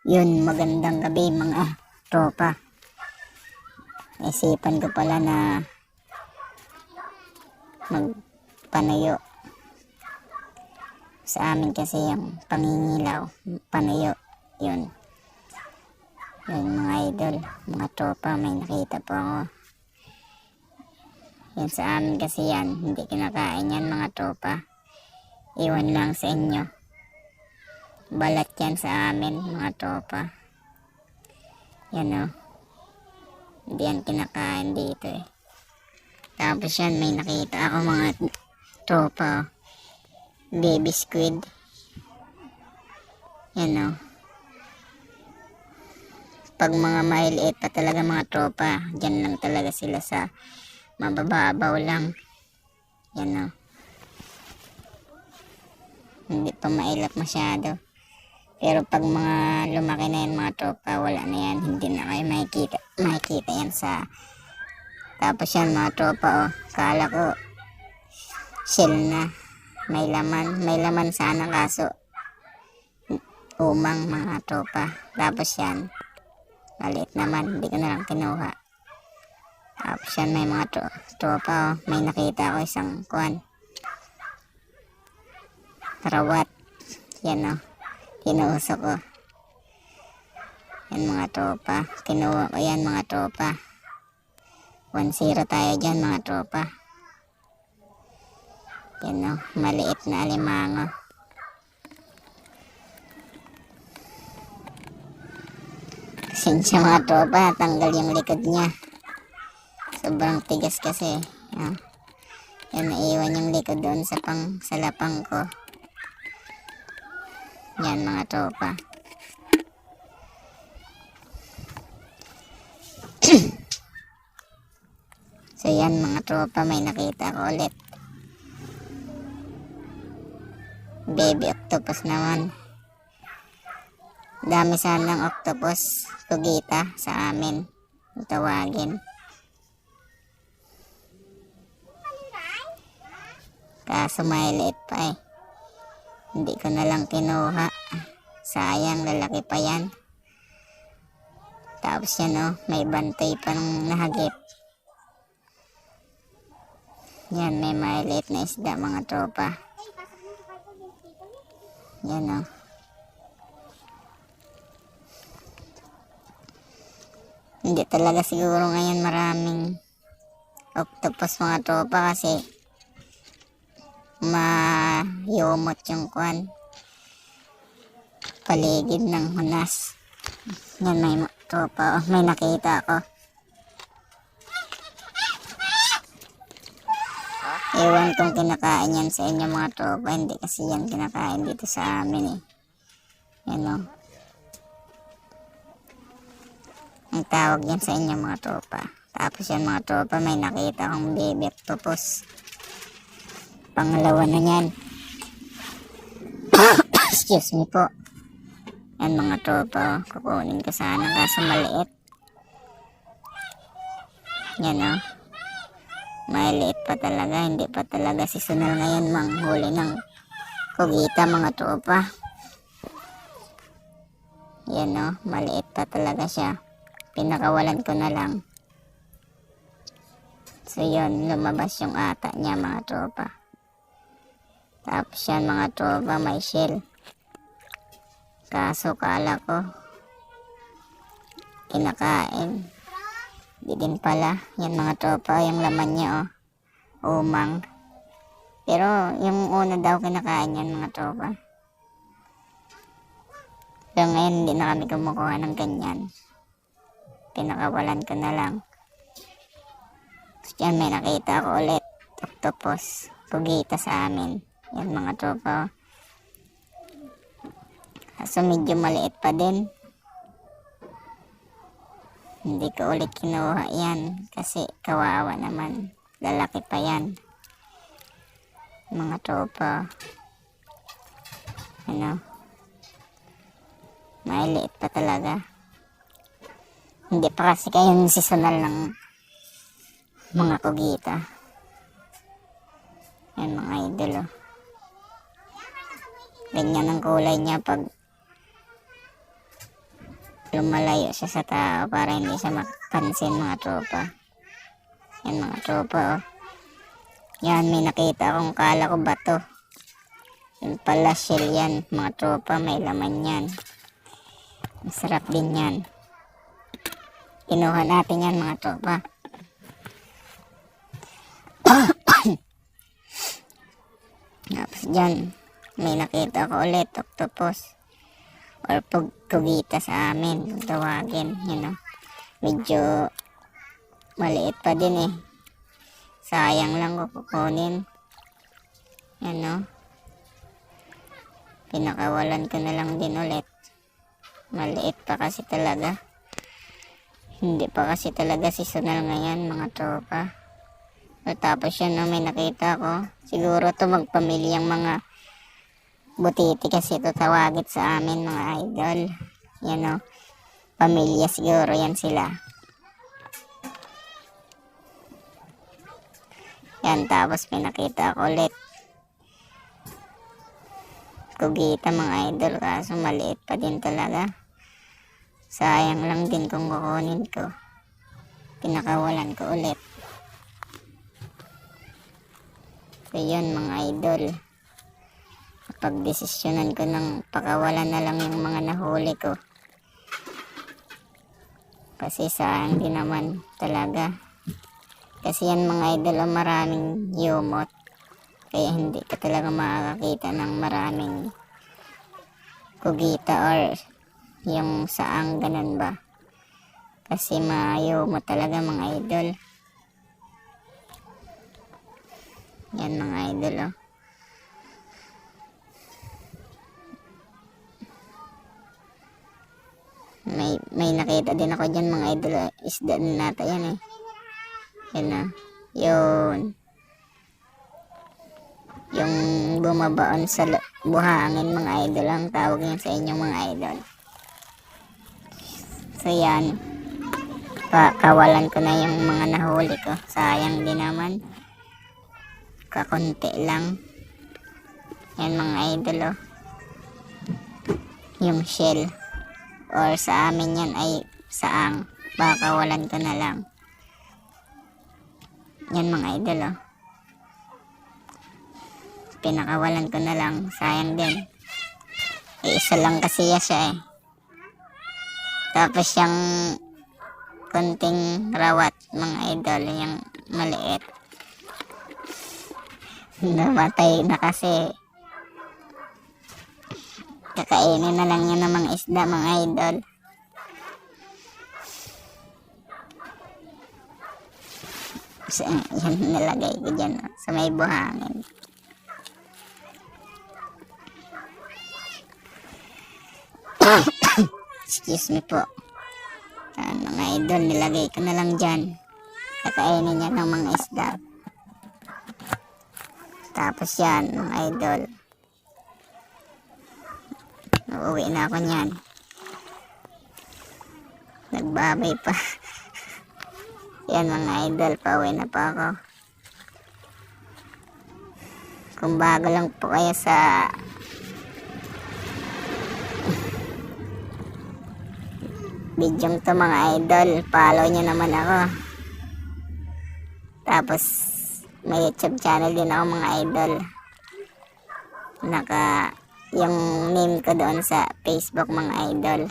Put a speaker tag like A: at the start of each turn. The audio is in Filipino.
A: Yun, magandang gabi mga tropa. Naisipan ko pala na magpanayo. Sa amin kasi yung pangingilaw, panayo. Yun. Yun mga idol, mga tropa, may nakita po ako. Yan sa amin kasi yan, hindi kinakain yan mga tropa. Iwan lang sa inyo. Balat yan sa amin mga tropa. Yan o. Hindi yan kinakain dito eh. Tapos yan may nakita ako mga tropa o. Baby squid. Yan o. Pag mga maliliit pa talaga mga tropa, dyan lang talaga sila sa mabababaw lang. Yan o. Hindi pa mailap masyado. Pero pag mga lumaki na yan mga tropa, wala na yan. Hindi na kayo makikita yan sa... Tapos yan mga tropa oh. Kala ko shell na. May laman sana kaso umang mga tropa. Tapos yan. Maliit naman. Hindi ko na lang kinuha. Tapos yan may mga tropa oh. May nakita ako isang kuwan. Karawat. Yan oh. Kinuusok ko. Yan mga tropa. Kinuha ko yan mga tropa. 1-0 tayo dyan mga tropa. Yan o. Maliit na alimango. Sinsya mga tropa. Tanggal yung likod niya. Sobrang tigas kasi. Yan naiwan yung likod doon sa salapang ko. Yan mga tropa. So yan mga tropa, may nakita ko ulit. Baby octopus naman. Dami sanang octopus, tugita sa amin. Tawagin. Kaso maliit pa eh. Hindi ko na lang kinuha. Sayang, lalaki pa yan. Tapos yan oh, may bantay pa ng nahagip. Yan, may maliit na isda mga tropa. Yan oh. Hindi talaga siguro ngayon maraming octopus mga tropa kasi mayumot yung kwan paligid ng hunas. Yan may tropa oh, may nakita ako. Ewan kung kinakain yan sa inyo mga tropa. Hindi kasi yan kinakain dito sa amin eh. Yan o. Ang tawag yan sa inyo mga tropa. Tapos yan mga tropa, may nakita akong baby octopus. Pangalawa na yan. Excuse me po. Yan mga tropa, kukunin ko sana kaso maliit. Yan o. Maliit pa talaga, hindi pa talaga seasonal ngayon manghuli ng kugita mga tropa. Yan o, maliit pa talaga siya. Pinakawalan ko na lang. So yun, lumabas yung ata niya mga tropa. Tapos yan mga tropa, may shell. Kaso kala ko kinakain. Di din pala. Yan mga tropa, yung laman niya oh. Umang. Pero yung una daw kinakain yan mga tropa. Pero ngayon hindi na kami kumukuha ng ganyan. Pinakawalan ko na lang. So yan may nakita ko ulit. Octopus. Pugita sa amin. Yan mga tropa oh. So medyo maliit pa din. Hindi ko ulit kinuha yan kasi kawawa naman. Lalaki pa yan. Mga tropa. Ano? Maliit pa talaga. Hindi pa kasi kayong seasonal ng mga kugita. Yan mga idol oh. Ganyan ang kulay niya pag lumalayo siya sa tao para hindi siya mapansin, mga tropa. Yan, mga tropa, oh. Yan, may nakita akong kala ko bato. Yung pala shell yan, mga tropa, may laman yan. Masarap din yan. Kinuha natin yan, mga tropa. Tapos dyan, may nakita ko ulit, octopus. Or pugita sa amin, kung tawagin, yun, know. Medyo maliit pa din eh. Sayang lang ko kukunin. Yan, no. Pinakawalan ko na lang din ulit. Maliit pa kasi talaga. Hindi pa kasi talaga seasonal ngayon, mga tropa. So, tapos yan, no, may nakita ko. Siguro to magpamilyang mga butiti kasi ito tawagit sa amin, mga idol. Yan, no. Pamilya siguro yan sila. Yan, tapos pinakita ko ulit. Kugita, mga idol, kaso maliit pa din talaga. Sayang lang din kung kukunin ko. Pinakawalan ko ulit. So yun, mga idol. Pagdesisyonan ko ng pakawalan na lang yung mga nahuli ko. Kasi sayang din naman talaga. Kasi yan, mga idol, maraming yumot. Kaya hindi ka talaga makakakita ng maraming kugita or yung saang ganun ba. Kasi mayumot talaga, mga idol. Yan, mga idol, oh. May nakita din ako dyan, mga idol, oh. Isda din nata yan eh. Yan na. Yun. Yung bumabaon sa buhangin, mga idol, ang tawag yan sa inyong mga idol. So yan. Kawalan ko na yung mga nahuli ko. Sayang din naman. Kakunti lang. Yan, mga idol, oh. Yung shell. Or sa amin yan ay saang. Kawalan ko na lang. Yan, mga idol, oh. Pinakawalan ko na lang. Sayang din. Isa lang kasi siya eh. Tapos yung konting rawat, mga idol, yung maliit. Namatay na kasi. Kakainin na lang yun ng mga isda, mga idol. So, yan nilagay ko dyan, oh, sa may buhangin. Excuse me po. Mga idol, nilagay ko na lang dyan. Kakainin niya ng mga isda. Tapos yan, mga idol. Uuwi na ako niyan. Nagbabay pa. Yan, mga idol, pauwi na pa ako. Kung bago lang po kayo sa video to, mga idol, follow nyo naman ako. Tapos may YouTube channel din ako, mga idol. Yung name ko doon sa Facebook, mga idol.